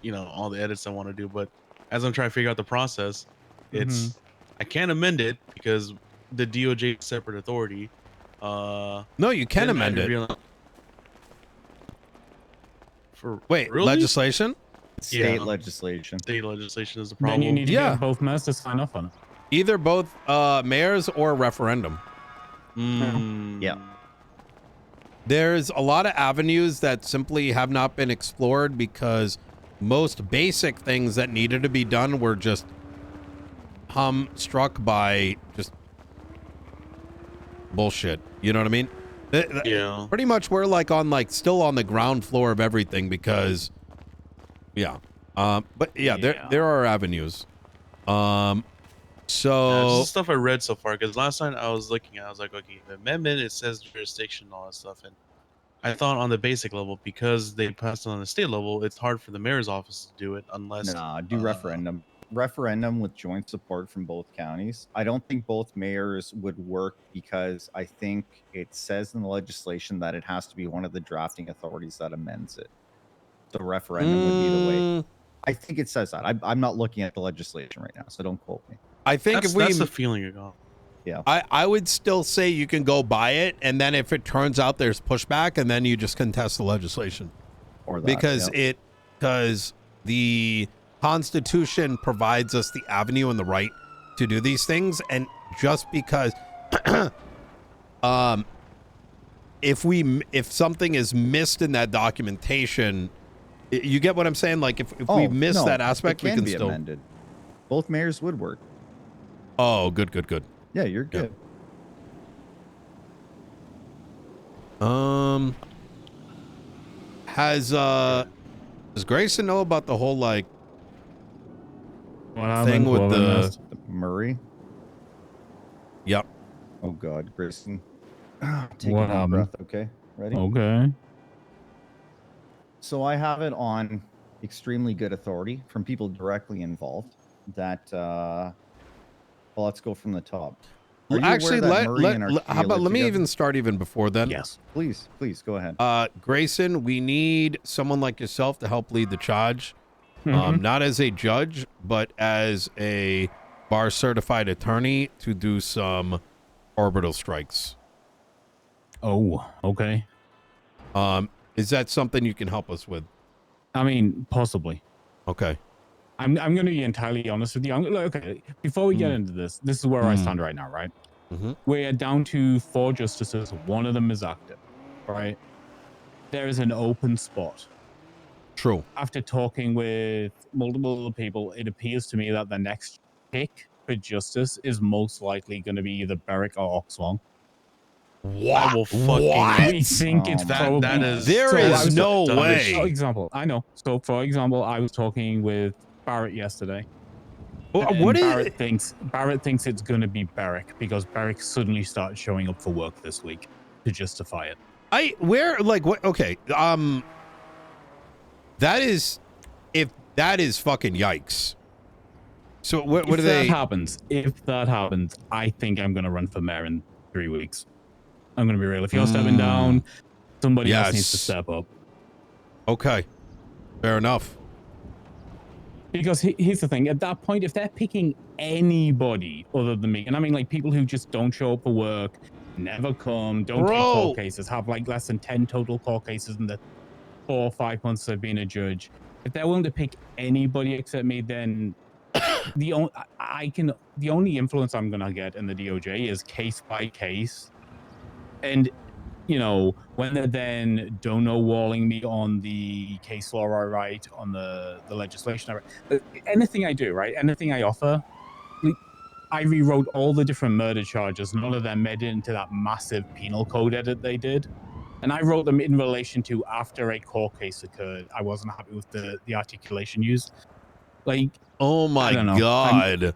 all the edits I want to do. But as I'm trying to figure out the process, Mm-hmm. I can't amend it because the DOJ is a separate authority. No, you can then I amend it. realized- Wait, really? legislation? State legislation. State legislation is the Then problem. you need to get both mayors to sign off on it. Either both mayors or referendum. Yeah. There's a lot of avenues that simply have not been explored because most basic things that needed to be done were just struck by just bullshit. You know what I mean? Yeah. Pretty much we're still on the ground floor of everything because yeah. But yeah, there are avenues. So this is stuff I read so far because last time I was looking at, I was like, okay, the amendment, it says jurisdiction and all that stuff, and I thought on the basic level, because they passed it on the state level, it's hard for the mayor's office to do it unless do referendum. Referendum with joint support from both counties. I don't think both mayors would work because I think it says in the legislation that it has to be one of the drafting authorities that amends it. So referendum would be the way. I think it says that. I'm not looking at the legislation right now, so don't quote me. I think that's the feeling you got. Yeah. I would still say you can go buy it, and then if it turns out there's pushback, and then you just contest the legislation. Or that, because the Constitution provides us the avenue and the right to do these things, and just because if something is missed in that documentation, you get what I'm saying? Like if we miss that aspect, we can still amended. Both mayors would work. Oh, good. Yeah, you're good. Does Grayson know about the whole thing with the Murray? Yep. Oh God, Grayson. Take What a deep breath, okay? Ready? Okay. So I have it on extremely good authority from people directly involved that well, let's go from the top. Actually, how about let me even start even before then? Yes, please go ahead. Grayson, we need someone like yourself to help lead the charge, not as a judge, but as a bar certified attorney to do some orbital strikes. Oh, okay. Is that something you can help us with? I mean, possibly. Okay. I'm going to be entirely honest with you. Okay, before we get into this is where I stand right now, right? We're down to 4 justices. One of them is active, right? There is an open spot. True. After talking with multiple people, it appears to me that the next pick for justice is most likely going to be either Beric or Oxwong. What? We think it's probably that is. There is no way. For example, I know. So, for example, I was talking with Barrett yesterday. Barrett thinks it's going to be Beric because Beric suddenly started showing up for work this week to justify it. Okay. That is fucking yikes. So what if do they? If that happens, I think I'm going to run for mayor in 3 weeks. I'm going to be real. If you're stepping down, somebody else needs to step up. Okay. Fair enough. Because here's the thing. At that point, if they're picking anybody other than me, and I mean like people who just don't show up for work, never come, don't take court cases, have like less than 10 total court cases in the 4 or 5 months I've been a judge. If they're willing to pick anybody except me, then the only influence I'm going to get in the DOJ is case by case. And, you know, when they're then walling me on the case law I write, on the legislation I write, anything I do, right? Anything I offer, I rewrote all the different murder charges. None of them made it into that massive penal code edit they did. And I wrote them in relation to after a court case occurred. I wasn't happy with the articulation used. Like, oh my God.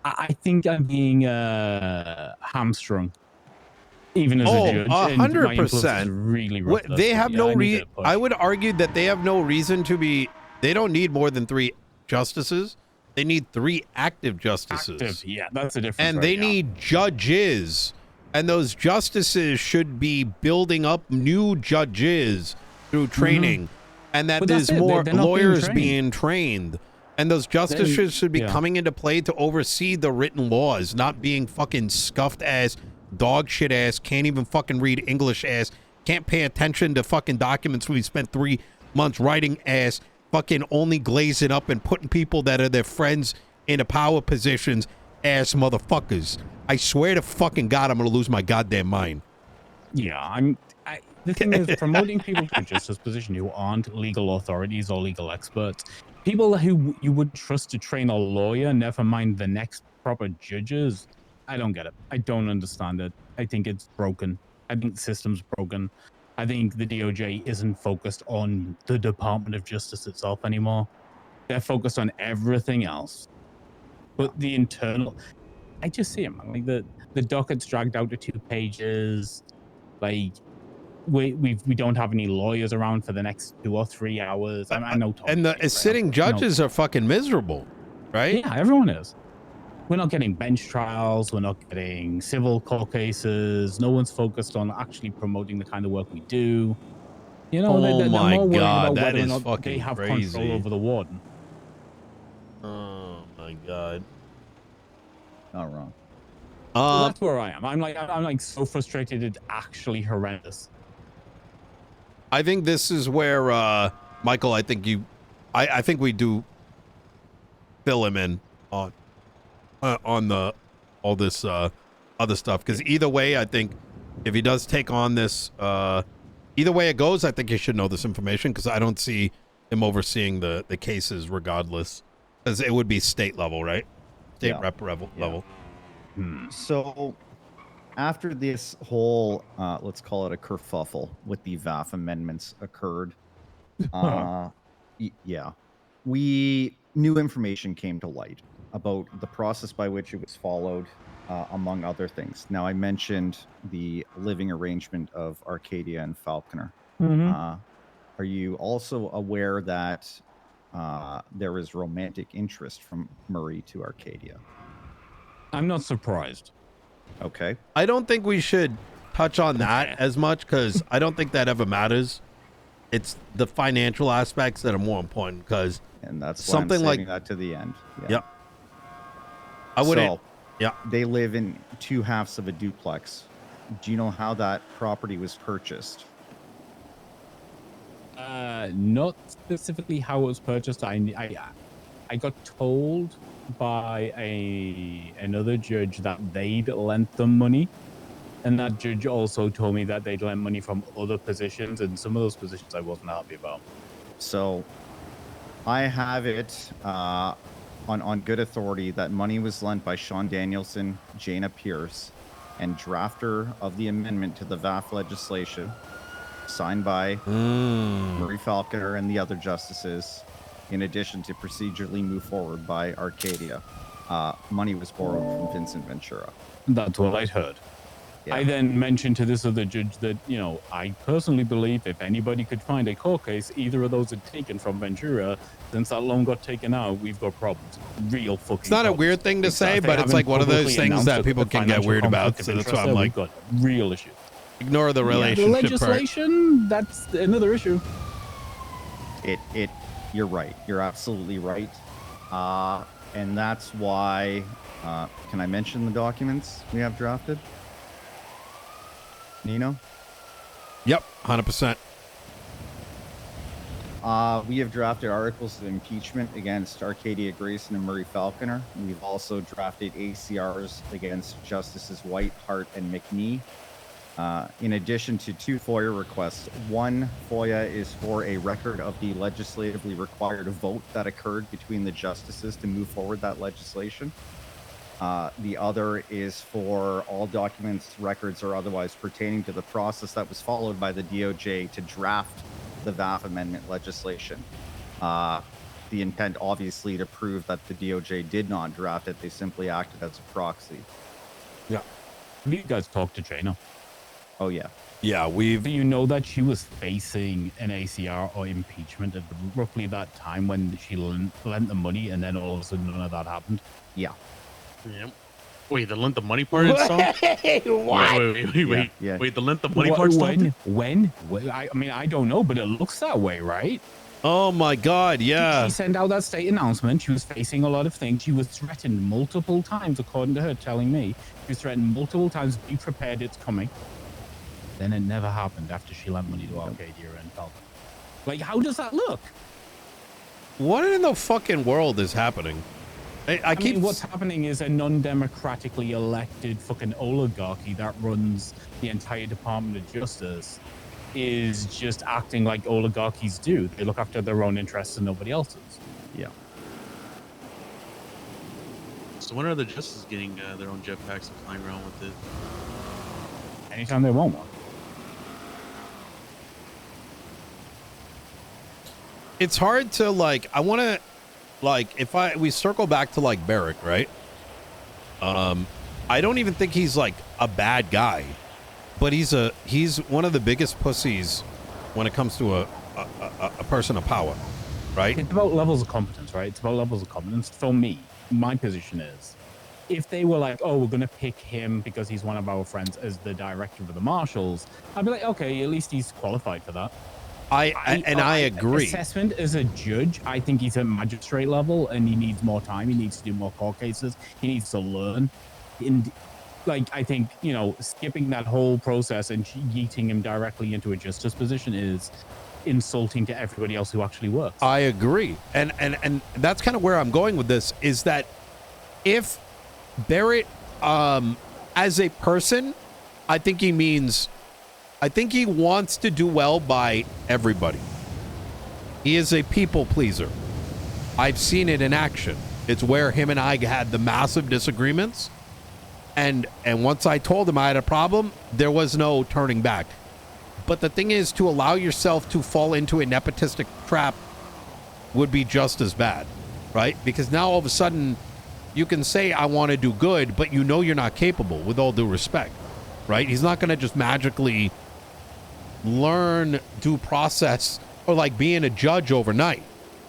I think I'm being hamstrung. Even as a judge, 100%. Really rough. They have no reason. I would argue that they have no reason to be. They don't need more than 3 justices. They need 3 active justices. Yeah, that's the difference. And they need judges, and those justices should be building up new judges through training. and that But there's that's it, more they're not being lawyers trained. being trained. And those justices should be coming into play to oversee the written laws, not being fucking scuffed ass, dog shit ass, can't even fucking read English ass, can't pay attention to fucking documents we spent 3 months writing ass, fucking only glazing up and putting people that are their friends into power positions ass motherfuckers. I swear to fucking God, I'm gonna lose my goddamn mind. Yeah, the thing is, promoting people to a justice position who aren't legal authorities or legal experts, people who you would trust to train a lawyer, never mind the next proper judges, I don't get it. I don't understand it. I think it's broken. I think the system's broken. I think the DOJ isn't focused on the Department of Justice itself anymore. They're focused on everything else. But the internal, I just see it, man. Like the docket's dragged out to 2 pages. Like we don't have any lawyers around for the next 2 or 3 hours. I know. And the sitting judges are fucking miserable, right? Yeah, everyone is. We're not getting bench trials. We're not getting civil court cases. No one's focused on actually promoting the kind of work we do. You know, they're more worried about whether or not they have control over the warden. Oh my God. Not wrong. So that's where I am. I'm like so frustrated. It's actually horrendous. I think this is where Michael, I think we do fill him in on all this other stuff, because either way, I think if he does take on this, either way it goes, I think he should know this information, because I don't see him overseeing the cases regardless, because it would be state level, right? State rep level. So after this whole, let's call it a kerfuffle with the VAF amendments occurred, new information came to light about the process by which it was followed, among other things. Now, I mentioned the living arrangement of Arcadia and Falconer. Are you also aware that there is romantic interest from Murray to Arcadia? I'm not surprised. Okay. I don't think we should touch on that as much, because I don't think that ever matters. It's the financial aspects that are more important, because and that's why something I'm saving like that to the end. Yeah. Yep. I wouldn't. So, they live in 2 halves of a duplex. Do you know how that property was purchased? Not specifically how it was purchased. I got told by another judge that they'd lent them money, and that judge also told me that they'd lent money from other positions, and some of those positions I wasn't happy about. So I have it on good authority that money was lent by Sean Danielson, Jana Pierce, and drafter of the amendment to the VAF legislation, signed by Murray Falconer and the other justices, in addition to procedurally move forward by Arcadia. Money was borrowed from Vincent Ventura. That's what I'd heard. Yeah. I then mentioned to this other judge that, you know, I personally believe if anybody could find a court case either of those had taken from Ventura, since that loan got taken out, we've got problems. Real fucking It's not problems. a weird thing to say, but it's like one of those things that people can get weird about. So that's why I'm like, got real issues. Ignore the relationship. The legislation, that's another issue. You're right. You're absolutely right. And that's why, can I mention the documents we have drafted? Nino? Yep, 100%. We have drafted articles of impeachment against Arcadia Grayson and Murray Falconer. We've also drafted ACRs against Justices White, Hart, and McNee. In addition to 2 FOIA requests. One FOIA is for a record of the legislatively required vote that occurred between the justices to move forward that legislation. The other is for all documents, records, or otherwise pertaining to the process that was followed by the DOJ to draft the VAF amendment legislation. The intent, obviously, to prove that the DOJ did not draft it. They simply acted as a proxy. Yeah. Have you guys talked to Jana? Oh, yeah. Yeah, Do you know that she was facing an ACR or impeachment at roughly that time when she lent the money, and then all of a sudden none of that happened? Yeah. Yep. Wait, the lent the money part is stopped? Wait. Yeah. Wait, the lent the money part stopped? When? I mean, I don't know, but it looks that way, right? Oh my God, yeah. She sent out that state announcement. She was facing a lot of things. She was threatened multiple times, according to her telling me. She was threatened multiple times, be prepared, it's coming. Then it never happened after she lent money to Arcadia and Falcon. Like, how does that look? What in the fucking world is happening? I keep... mean, what's happening is a non-democratically elected fucking oligarchy that runs the entire Department of Justice is just acting like oligarchies do. They look after their own interests and nobody else's. Yeah. So when are the justices getting their own jetpacks and flying around with it? Anytime they want one. It's hard to like, I want to like, if we circle back to like Beric, right? I don't even think he's like a bad guy, but he's one of the biggest pussies when it comes to a person of power, right? It's about levels of competence, right? It's about levels of competence. For me, my position is, if they were like, oh, we're going to pick him because he's one of our friends as the director of the marshals, I'd be like, okay, at least he's qualified for that. I agree. Assessment as a judge, I think he's at magistrate level and he needs more time. He needs to do more court cases. He needs to learn. And like, I think, you know, skipping that whole process and yeeting him directly into a justice position is insulting to everybody else who actually works. I agree. And that's kind of where I'm going with this, is that if Barrett, as a person, I think he wants to do well by everybody. He is a people pleaser. I've seen it in action. It's where him and I had the massive disagreements. And once I told him I had a problem, there was no turning back. But the thing is, to allow yourself to fall into a nepotistic trap would be just as bad, right? Because now all of a sudden you can say, I want to do good, but you know you're not capable, with all due respect, right? He's not going to just magically learn due process or like being a judge overnight,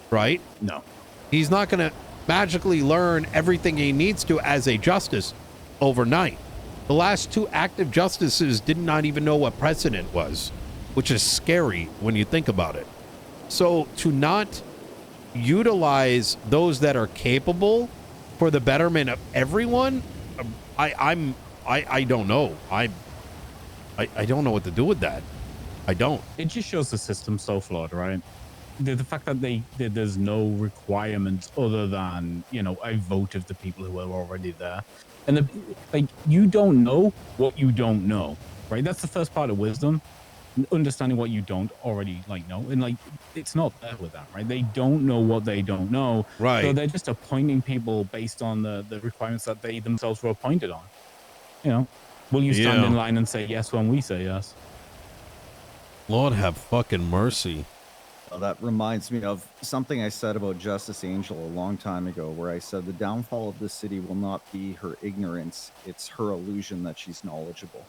right? No. He's not going to magically learn everything he needs to as a justice overnight. The last two active justices did not even know what precedent was, which is scary when you think about it. So to not utilize those that are capable for the betterment of everyone, I don't know. I don't know what to do with that. I don't. It just shows the system's so flawed, right? The fact that there's no requirements other than, you know, a vote of the people who are already there. And like, you don't know what you don't know, right? That's the first part of wisdom, understanding what you don't already like know. And like, it's not there with that, right? They don't know what they don't know. Right. So they're just appointing people based on the requirements that they themselves were appointed on. You know, will you stand in line and say yes when we say yes? Lord have fucking mercy. Well, that reminds me of something I said about Justice Angel a long time ago, where I said the downfall of the city will not be her ignorance, it's her illusion that she's knowledgeable.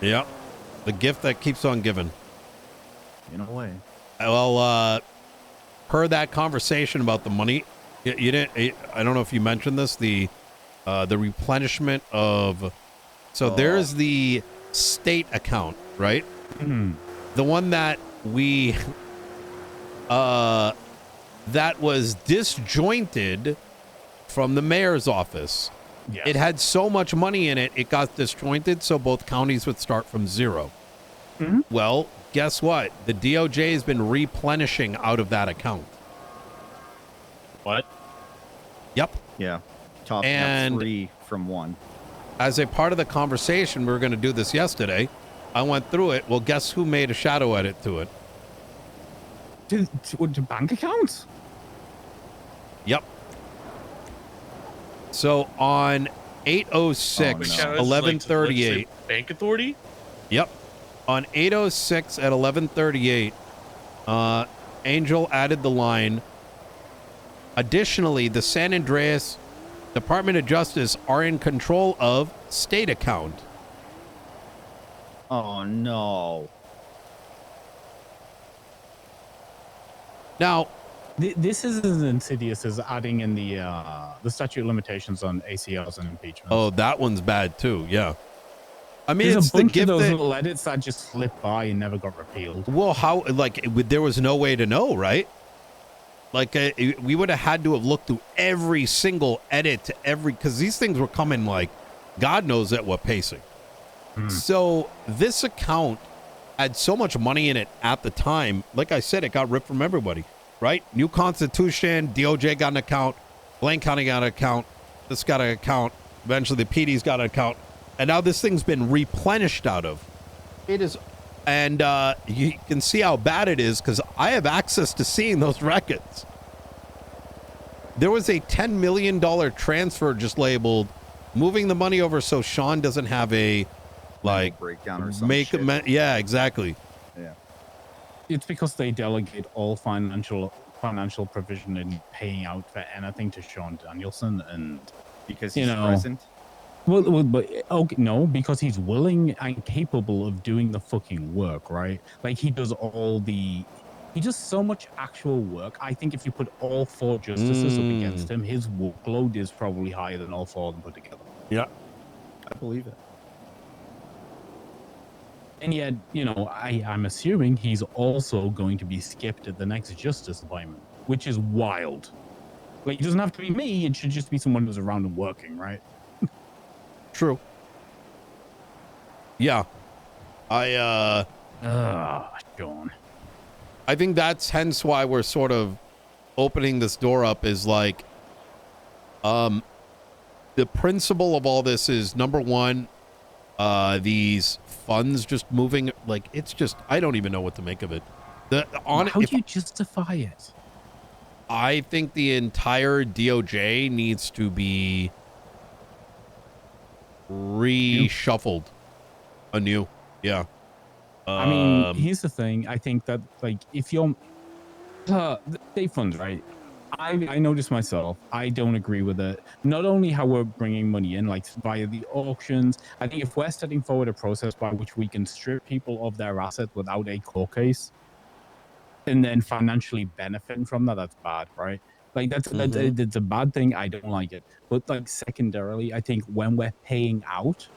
Yeah. The gift that keeps on giving. In a way. Well, per that conversation about the money, you didn't, I don't know if you mentioned this, the replenishment of, so there's the state account, right? The one that we that was disjointed from the mayor's office. Yes. It had so much money in it, it got disjointed, so both counties would start from zero. Well, guess what? The DOJ has been replenishing out of that account. What? Yep. Yeah. Top up 3 from 1. As a part of the conversation, we were going to do this yesterday. I went through it. Well, guess who made a shadow edit to it? To bank accounts? Yep. So on 806, 1138. Bank Authority? Yep. On 806 at 1138, Angel added the line, additionally, the San Andreas Department of Justice are in control of state account. Oh, no. Now, this is as insidious as adding in the statute of limitations on ACLs and impeachment. Oh, that one's bad too. Yeah. I mean, There's it's a the bunch of gift those that, little edits that just slipped by and never got repealed. well, how, like, there was no way to know, right? Like, we would have had to have looked through every single edit to every, because these things were coming, like, God knows at what pacing. So this account had so much money in it at the time. Like I said, it got ripped from everybody, right? New Constitution, DOJ got an account, Blaine County got an account, this got an account, eventually the PD's got an account, and now this thing's been replenished out of. It is, and you can see how bad it is because I have access to seeing those records. There was a $10 million transfer just labeled, moving the money over so Sean doesn't have a, like, breakdown or something. Yeah, exactly. Yeah. It's because they delegate all financial provision in paying out for anything to Sean Danielson, and Because he's present. Well, but okay, no, because he's willing and capable of doing the fucking work, right? Like he does so much actual work. I think if you put all 4 justices up against him, his workload is probably higher than all 4 of them put together. Yeah, I believe it. And yet, I'm assuming he's also going to be skipped at the next justice appointment, which is wild. Like, it doesn't have to be me. It should just be someone who's around and working, right? true. Yeah. Sean. I think that's hence why we're sort of opening this door up is like, the principle of all this is, number one, these funds just moving, like, it's just, I don't even know what to make of it. How do you justify it? I think the entire DOJ needs to be reshuffled anew. Yeah. I mean, here's the thing. I think that, like, if you're state funds, right? I noticed myself, I don't agree with it. Not only how we're bringing money in, like via the auctions. I think if we're setting forward a process by which we can strip people of their assets without a court case, and then financially benefiting from that, that's bad, right? Like that's a bad thing. I don't like it. But like secondarily, I think when we're paying out,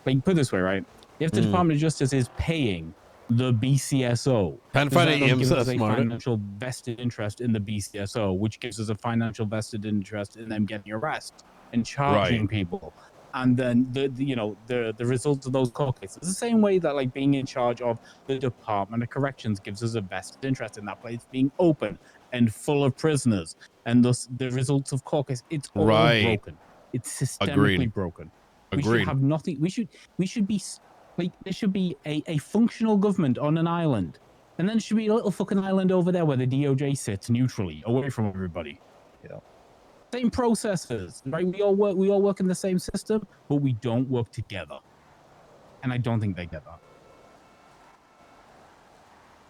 like put it this way, right? If the Department of Justice is paying the BCSO, gives us a financial vested interest in the BCSO, which gives us a financial vested interest in them getting arrested and charging people. And then the results of those court cases, the same way that like being in charge of the Department of Corrections gives us a vested interest in that place being open and full of prisoners, and thus the results of court cases, it's all broken. It's systemically broken. We should have nothing. We should be like, there should be a functional government on an island, and then there should be a little fucking island over there where the DOJ sits neutrally, away from everybody. Yeah. Same processes, right? We all work in the same system, but we don't work together. And I don't think they get that.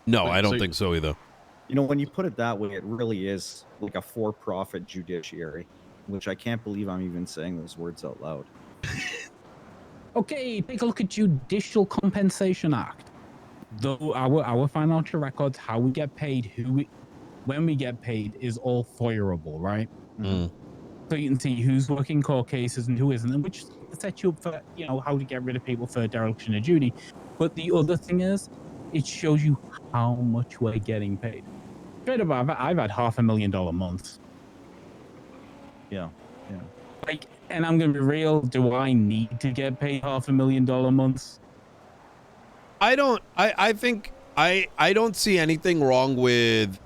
No, I don't think so either. When you put it that way, it really is like a for-profit judiciary, which I can't believe I'm even saying those words out loud. Okay, take a look at Judicial Compensation Act. Though our financial records, how we get paid, when we get paid is all FOIA-able, right? So you can see who's working court cases and who isn't, and which sets you up for how to get rid of people for dereliction of duty. But the other thing is, it shows you how much we're getting paid. Straight up, I've had $500,000 months. Yeah. Like, and I'm gonna be real. Do I need to get paid $500,000 months? I don't. I think I don't see anything wrong with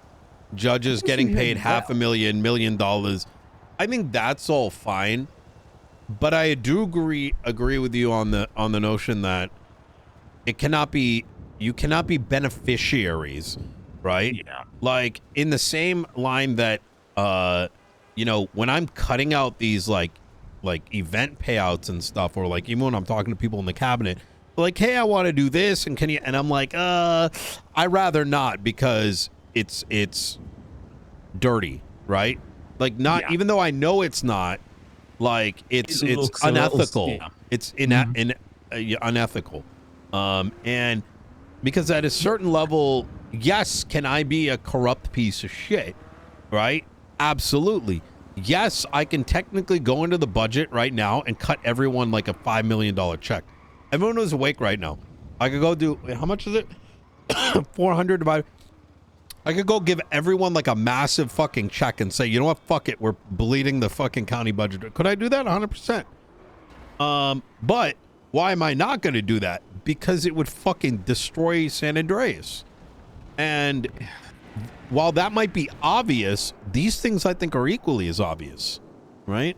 judges getting paid $500,000, $1 million. I think that's all fine, but I do agree with you on the notion that it cannot be. You cannot be beneficiaries, right? Yeah. Like in the same line that when I'm cutting out these like event payouts and stuff, or like even when I'm talking to people in the cabinet, like, hey, I want to do this, and can you? And I'm like, I'd rather not, because it's dirty, right? Like, not even though I know it's not, like it's unethical. It's unethical, and because at a certain level, yes, can I be a corrupt piece of shit, right? Absolutely. Yes, I can technically go into the budget right now and cut everyone like a $5 million check. everyone who's awake right now, I could go do, how much is it? 400 divided. I could go give everyone like a massive fucking check and say, you know what, fuck it, we're bleeding the fucking county budget. Could I do that? 100%. But why am I not going to do that? Because it would fucking destroy San Andreas. And while that might be obvious, these things I think are equally as obvious, right?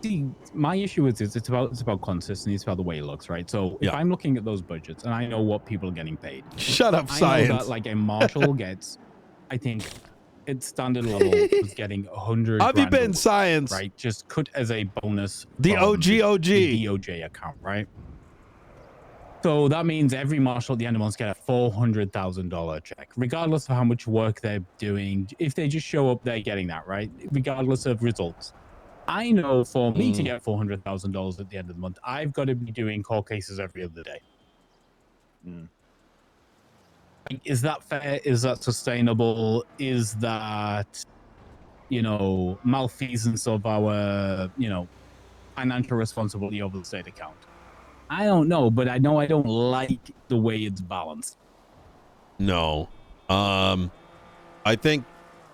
See, my issue is it's about consistency. It's about the way it looks, right? So if I'm looking at those budgets and I know what people are getting paid, shut up, I science. know that like a marshal gets, I think, its standard level was getting 100. Have you been science? Right, just cut as a bonus. The OG. The DOJ account, right? So that means every marshal at the end of the month get a $400,000 check, regardless of how much work they're doing. If they just show up, they're getting that, right? Regardless of results. I know for me to get $400,000 at the end of the month, I've got to be doing court cases every other day. Is that fair? Is that sustainable? Is that, malfeasance of our, financial responsibility over the state account? I don't know, but I know I don't like the way it's balanced. No. I think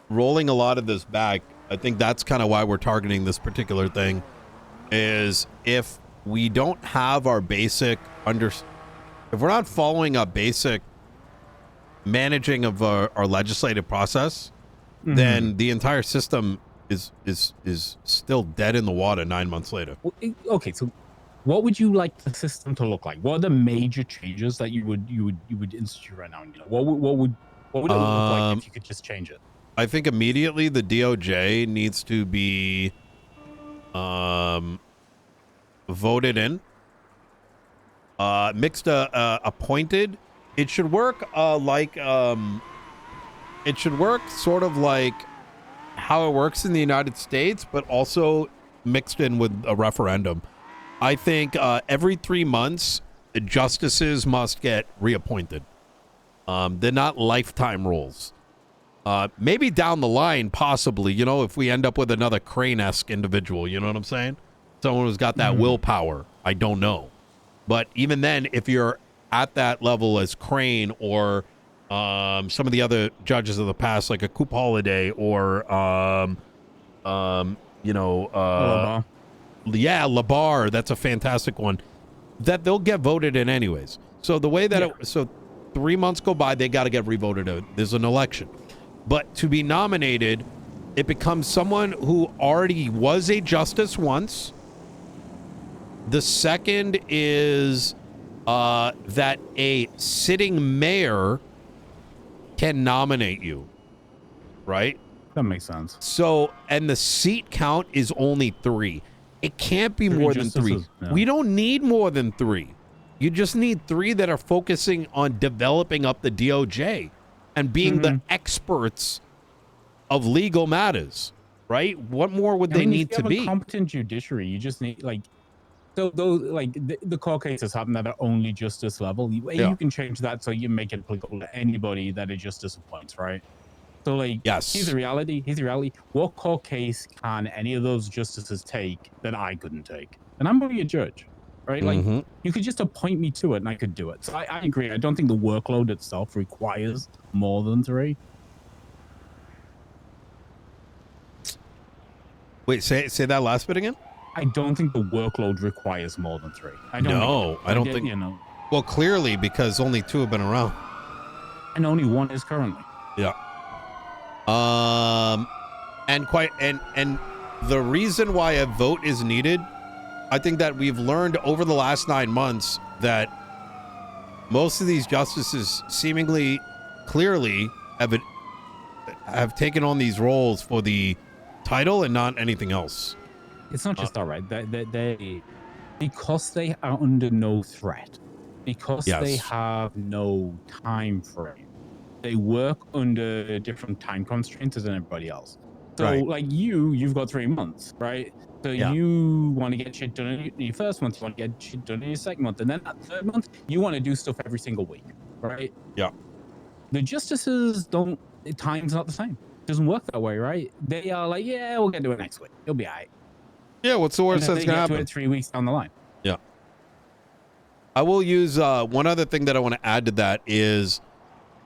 rolling a lot of this back, I think that's kind of why we're targeting this particular thing, is if we don't have our basic if we're not following a basic managing of our legislative process, then the entire system is still dead in the water 9 months later. Okay, so what would you like the system to look like? What are the major changes that you would institute right now? What would it look like if you could just change it? I think immediately the DOJ needs to be voted in, mixed appointed. It should work it should work sort of like how it works in the United States, but also mixed in with a referendum. I think every 3 months, justices must get reappointed. They're not lifetime roles. Maybe down the line, possibly, if we end up with another Crane-esque individual, you know what I'm saying? Someone who's got that willpower. I don't know. But even then, if you're at that level as Crane or some of the other judges of the past, like a Coop Holiday or, Labar, that's a fantastic one, that they'll get voted in anyways. So the way that so 3 months go by, they got to get revoted in. There's an election. But to be nominated, it becomes someone who already was a justice once. The second is that a sitting mayor can nominate you, right? That makes sense. So, and the seat count is only 3. It can't be more than 3. Yeah. We don't need more than 3. You just need 3 that are focusing on developing up the DOJ and being the experts of legal matters, right? What more would they need to be? A competent judiciary, you just need the court cases happen that are only justice level. You can change that so you make it applicable to anybody that a justice appoints, right? So here's the reality. What court case can any of those justices take that I couldn't take? And I'm only a judge, right? You could just appoint me to it and I could do it. So I agree. I don't think the workload itself requires more than 3. Wait, say that last bit again? I don't think the workload requires more than 3. I don't think. Well, clearly, because only 2 have been around. And only 1 is currently. Yeah. And the reason why a vote is needed, I think that we've learned over the last 9 months that most of these justices seemingly clearly have taken on these roles for the title and not anything else. It's not just that, right? They because they are under no threat, because they have no time frame, they work under different time constraints than everybody else. So you've got 3 months, right? So you want to get shit done in your first month, you want to get shit done in your second month, and then that third month, you want to do stuff every single week, right? Yeah. The justices time's not the same. It doesn't work that way, right? They are like, we'll get to it next week. It'll be all right. Yeah, what's the worst that's going to happen? 3 weeks down the line. Yeah. I will use one other thing that I want to add to that is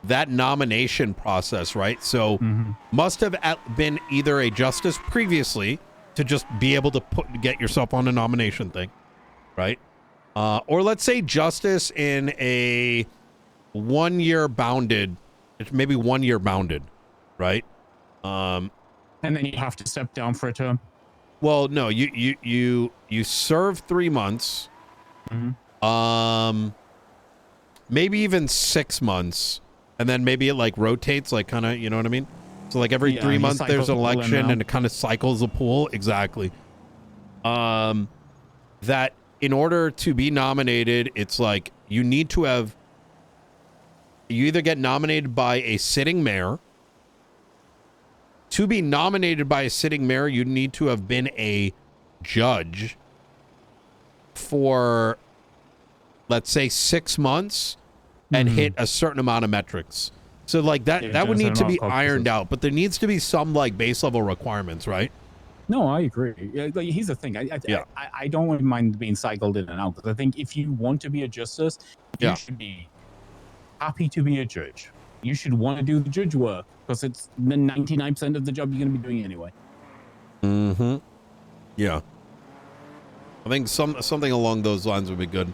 that nomination process, right? So must have been either a justice previously to just be able to get yourself on a nomination thing, right? Or let's say justice in a 1 year bounded, it's maybe 1 year bounded, right? And then you have to step down for a term. Well, no, you serve 3 months, maybe even 6 months, and then maybe it like rotates, like kind of, you know what I mean? So like every 3 months there's an election and it kind of cycles the pool. Exactly. That in order to be nominated, it's like you need to have, you either get nominated by a sitting mayor. To be nominated by a sitting mayor, you need to have been a judge for, let's say, 6 months and hit a certain amount of metrics. So like that would need to be ironed out, but there needs to be some like base level requirements, right? No, I agree. Like, here's the thing. I don't mind being cycled in and out, because I think if you want to be a justice, you should be happy to be a judge. You should want to do the judge work, because it's the 99% of the job you're going to be doing anyway. Yeah. I think something along those lines would be good.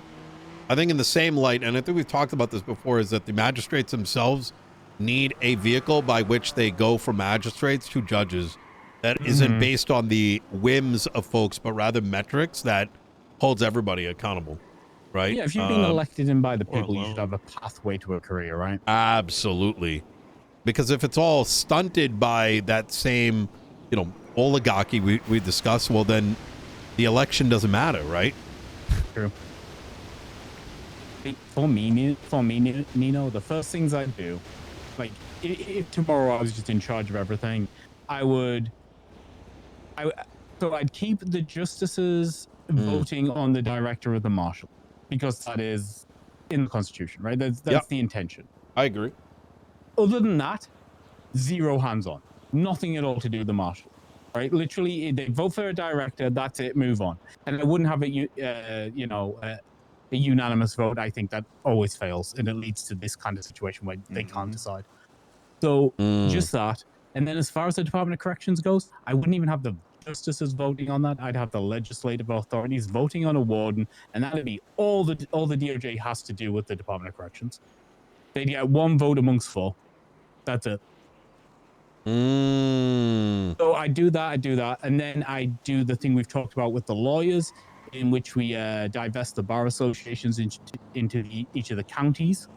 I think in the same light, and I think we've talked about this before, is that the magistrates themselves need a vehicle by which they go from magistrates to judges that isn't based on the whims of folks, but rather metrics that holds everybody accountable, right? Yeah, if you're being elected in by the people, you should have a pathway to a career, right? Absolutely. Because if it's all stunted by that same, you know, oligarchy we discussed, well, then the election doesn't matter, right? True. For me, Nino, the first things I'd do, like, if tomorrow I was just in charge of everything, so I'd keep the justices voting on the director of the marshal, because that is in the Constitution, right? That's the intention. I agree. Other than that, zero hands-on, nothing at all to do with the marshal, right? Literally, they vote for a director, that's it, move on. And I wouldn't have a unanimous vote. I think that always fails, and it leads to this kind of situation where they can't decide. So just that. And then as far as the Department of Corrections goes, I wouldn't even have the justices voting on that. I'd have the legislative authorities voting on a warden, and that'd be all the DOJ has to do with the Department of Corrections. They'd get one vote amongst 4. That's it. So I do that, and then I do the thing we've talked about with the lawyers, in which we divest the bar associations into each of the counties.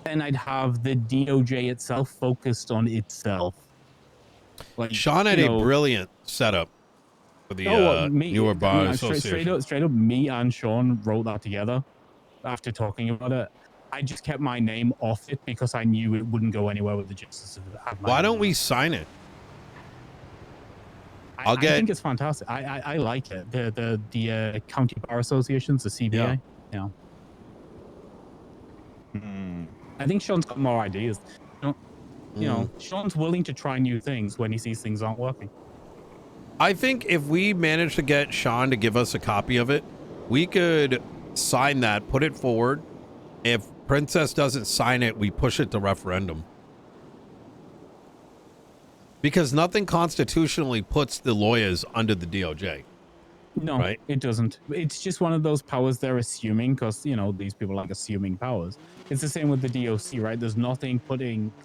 Then I'd have the DOJ itself focused on itself. Like, Sean had a brilliant setup for the newer bar association. Straight up, me and Sean wrote that together after talking about it. I just kept my name off it because I knew it wouldn't go anywhere with the justices. Why don't we sign it? I think it's fantastic. I like it. The county bar associations, the CBA. Yeah. I think Sean's got more ideas. You know, Sean's willing to try new things when he sees things aren't working. I think if we manage to get Sean to give us a copy of it, we could sign that, put it forward. If Princess doesn't sign it, we push it to referendum. Because nothing constitutionally puts the lawyers under the DOJ. No, right? It doesn't. It's just one of those powers they're assuming, because, you know, these people like assuming powers. It's the same with the DOC, right? There's nothing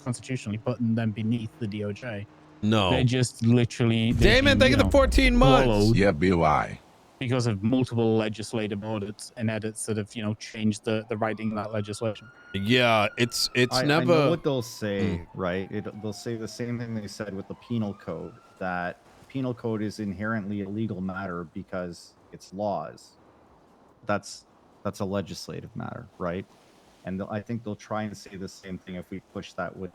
constitutionally putting them beneath the DOJ. No. They're just literally... Damon, thank you for the 14 months. Yeah, BY. Because of multiple legislative audits and edits that have, you know, changed the writing of that legislation. Yeah, it's never... I know what they'll say, right? They'll say the same thing they said with the penal code, that penal code is inherently a legal matter because it's laws. That's a legislative matter, right? And I think they'll try and say the same thing if we push that with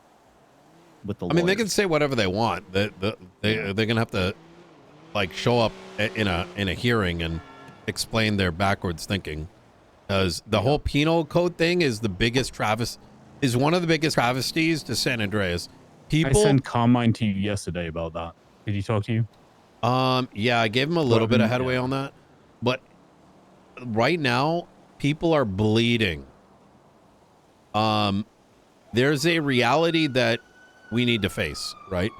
the lawyers. I mean, they can say whatever they want. They're gonna have to like show up in a hearing and explain their backwards thinking, because the whole penal code thing is one of the biggest travesties to San Andreas. I sent Carmine to you yesterday about that. Did he talk to you? Yeah, I gave him a little bit of headway on that, but right now People are bleeding. There's a reality that we need to face, right?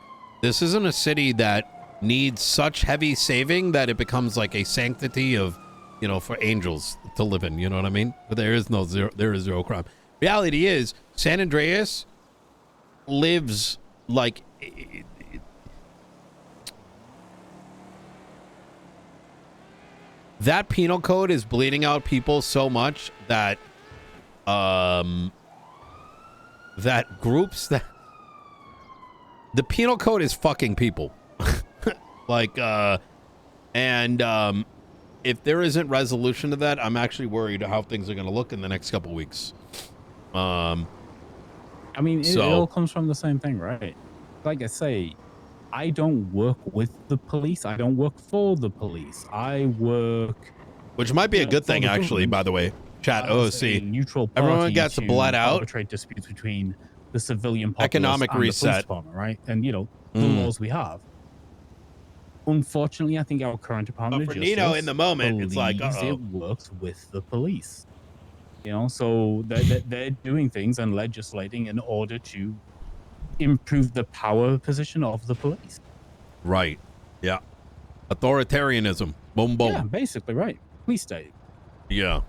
This isn't a city that needs such heavy saving that it becomes like a sanctity of, you know, for angels to live in. You know what I mean? But there is zero crime. Reality is, San Andreas lives like that penal code is bleeding out people so much that that groups that the penal code is fucking people. Like if there isn't resolution to that, I'm actually worried how things are going to look in the next couple weeks. I mean, it all comes from the same thing, right? Like I say, I don't work with the police. I don't work for the police. I work, which might be a good thing, actually. By the way, chat OC, neutral party. Everyone gets bled out. Arbitrate disputes between the civilian populace economic and reset, the police department, right? And you know the laws we have. Unfortunately, I think our current Department of Justice, Nino, in the moment, it's like it works with the police. You know, so they're doing things and legislating in order to improve the power position of the police. Right. Yeah. Authoritarianism. Boom, boom. Yeah, basically, right. Police state. Yeah.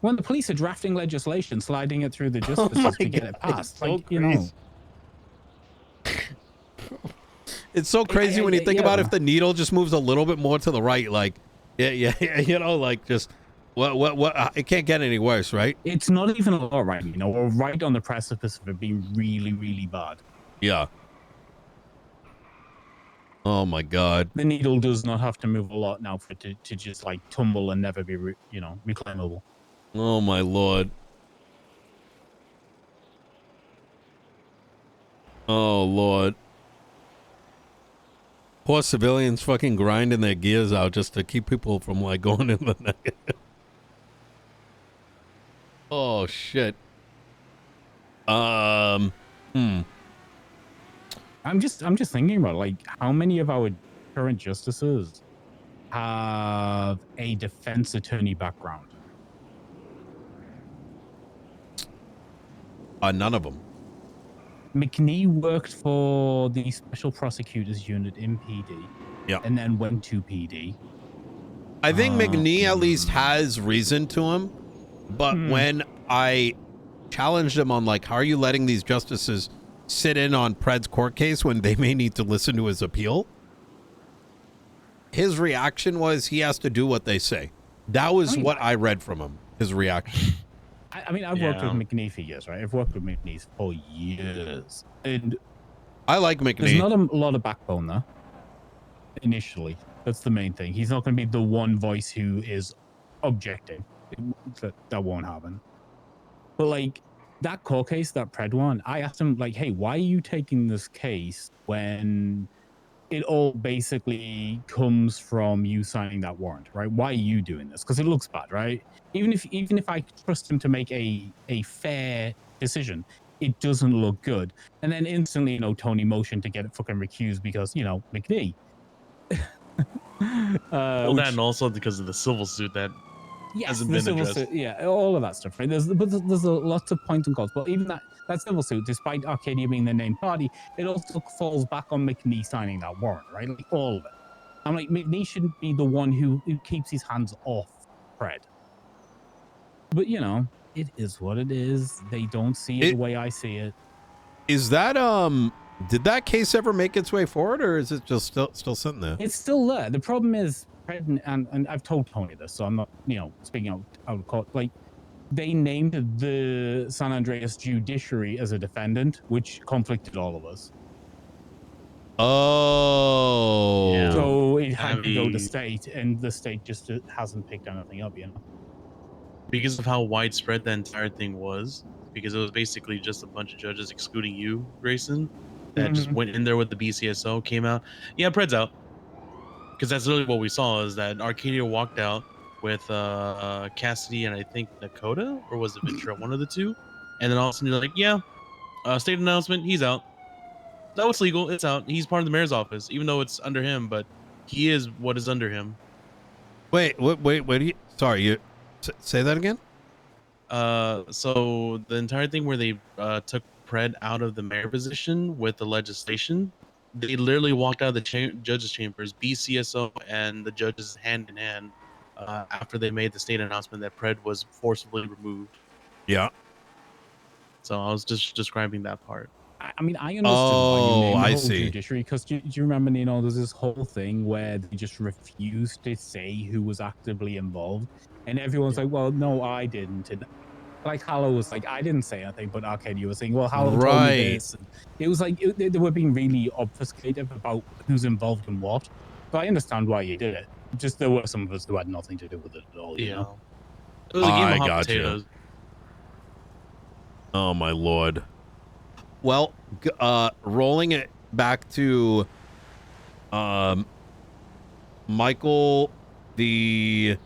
When the police are drafting legislation, sliding it through the justices to get it passed, like, you know. It's so crazy when you think about if the needle just moves a little bit more to the right, like, yeah, you know, like just what it can't get any worse, right? It's not even a lot right, you know, we're right on the precipice of it being really, really bad. Yeah. Oh my God. The needle does not have to move a lot now for it to just like tumble and never be, reclaimable. Oh my Lord. Oh Lord. Poor civilians fucking grinding their gears out just to keep people from like going in the neck. Oh shit. I'm just thinking about like how many of our current justices have a defense attorney background. None of them. McNee worked for the Special Prosecutors Unit in PD, yeah, and then went to PD. I think McNee at least has reason to him, but when I challenged him on like, how are you letting these justices sit in on Pred's court case when they may need to listen to his appeal? His reaction was he has to do what they say. That was what I read from him. His reaction. I mean, I've worked with McNee for years, right? I've worked with McNee for years. And I like McNee. There's not a lot of backbone there, initially. That's the main thing. He's not going to be the one voice who is objecting. That won't happen. But, like, that court case, that Pred one, I asked him, like, hey, why are you taking this case when it all basically comes from you signing that warrant, right? Why are you doing this? Because it looks bad, right? Even if I trust him to make a fair decision, it doesn't look good. And then instantly, you know, Tony motioned to get it fucking recused because, you know, McNee. Well, that and also because of the civil suit that hasn't been addressed. Suit, yeah, all of that stuff, right? There's a lots of points and calls, but even that civil suit, despite Arcadia being the named party, it also falls back on McNee signing that warrant, right? Like all of it. I'm like, McNee shouldn't be the one who keeps his hands off Pred. But you know, it is what it is. They don't see it the way I see it. Is that did that case ever make its way forward, or is it just still sitting there? It's still there. The problem is, Pred and I've told Tony this, so I'm not, you know, speaking out of court. Like, they named the San Andreas Judiciary as a defendant, which conflicted all of us. Oh. Yeah. So it had to go to state, and the state just hasn't picked anything up, you know. Because of how widespread the entire thing was, because it was basically just a bunch of judges excluding you, Grayson, that just went in there with the BCSO, came out. Yeah, Pred's out. Because that's really what we saw, is that Arcadia walked out with Cassidy and I think Dakota, or was it Ventura, one of the two? And then all of a sudden they're like, yeah, state announcement, he's out. No, it's legal, it's out. He's part of the mayor's office, even though it's under him, but he is what is under him. Wait, do you? Sorry, you say that again? So the entire thing where they took Pred out of the mayor position with the legislation, they literally walked out of the judges' chambers, BCSO and the judges hand in hand, after they made the state announcement that Pred was forcibly removed. Yeah. So I was just describing that part. I mean, I understood why you named the I whole see. judiciary, because do you remember, Nino, there's this whole thing where they just refused to say who was actively involved, and everyone's like, well, no, I didn't. And like Hallow was like, I didn't say anything, but Arcade, you were saying, well, Hallow told me this. And it was like, they were being really obfuscative about who's involved in what. So I understand why you did it. Just there were some of us who had nothing to do with it at all, you know? It was a game I of hot got potatoes. Oh my lord. Well, rolling it back to Michael, I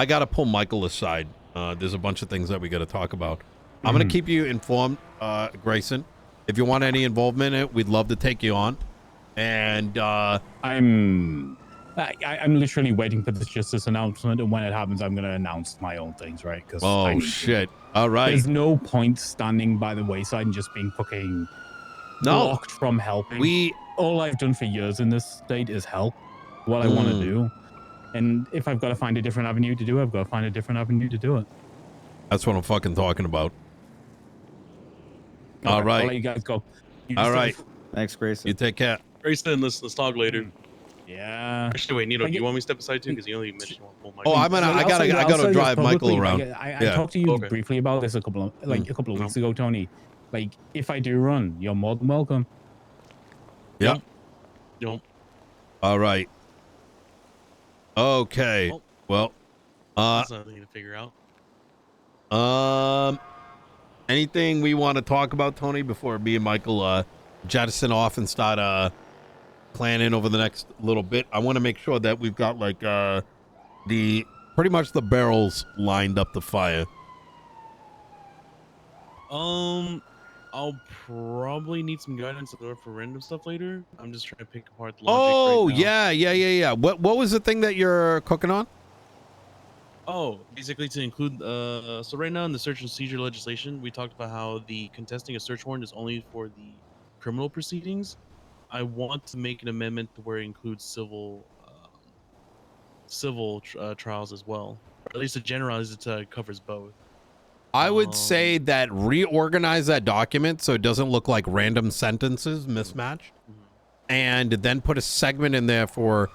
gotta pull Michael aside. There's a bunch of things that we gotta talk about. I'm gonna keep you informed, Grayson. If you want any involvement in it, we'd love to take you on. And I'm literally waiting for this justice announcement, and when it happens, I'm going to announce my own things, right? oh shit! All right. There's no point standing by the wayside and just being fucking blocked from helping. All I've done for years in this state is help what I want to do, and if I've got to find a different avenue to do it, I've got to find a different avenue to do it. That's what I'm fucking talking about. Okay, all right, I'll let you guys go. All right. Thanks, Grayson. You take care. Grayson, let's talk later. Yeah. Actually, wait, Nino, do you want me to step aside too? Because you only mentioned one whole mic. Oh, I gotta drive Michael around. I talked to you briefly about this a couple of weeks ago, Tony. Like, if I do run, you're more than welcome. Yep. Yep. All right. Okay. Well, that's nothing to figure out. Anything we want to talk about, Tony, before me and Michael jettison off and start planning over the next little bit? I want to make sure that we've got like pretty much the barrels lined up to fire. I'll probably need some guidance on the referendum stuff later. I'm just trying to pick apart the logic right now. Yeah. What was the thing that you're cooking on? Oh, basically to include, so right now in the search and seizure legislation, we talked about how the contesting a search warrant is only for the criminal proceedings. I want to make an amendment to where it includes civil trials as well, or at least to generalize it to covers both. I would say that reorganize that document so it doesn't look like random sentences mismatched, and then put a segment in there for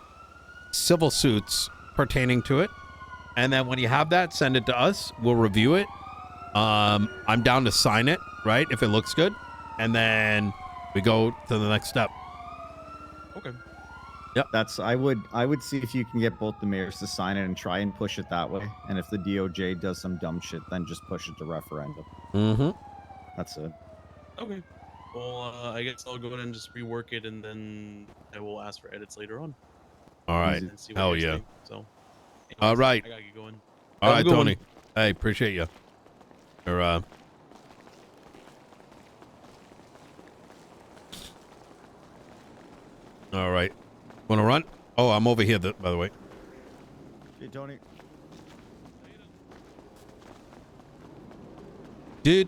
civil suits pertaining to it. And then when you have that, send it to us. We'll review it. I'm down to sign it, right, if it looks good. And then we go to the next step. Okay. Yep. I would see if you can get both the mayors to sign it and try and push it that way. And if the DOJ does some dumb shit, then just push it to referendum. That's it. Okay. Well, I guess I'll go ahead and just rework it, and then I will ask for edits later on. All right. Hell yeah. Think. So. All right. I gotta get going. All right, Tony. Hey, appreciate you. All right. Want to run? Oh, I'm over here, by the way. Hey, Tony. Do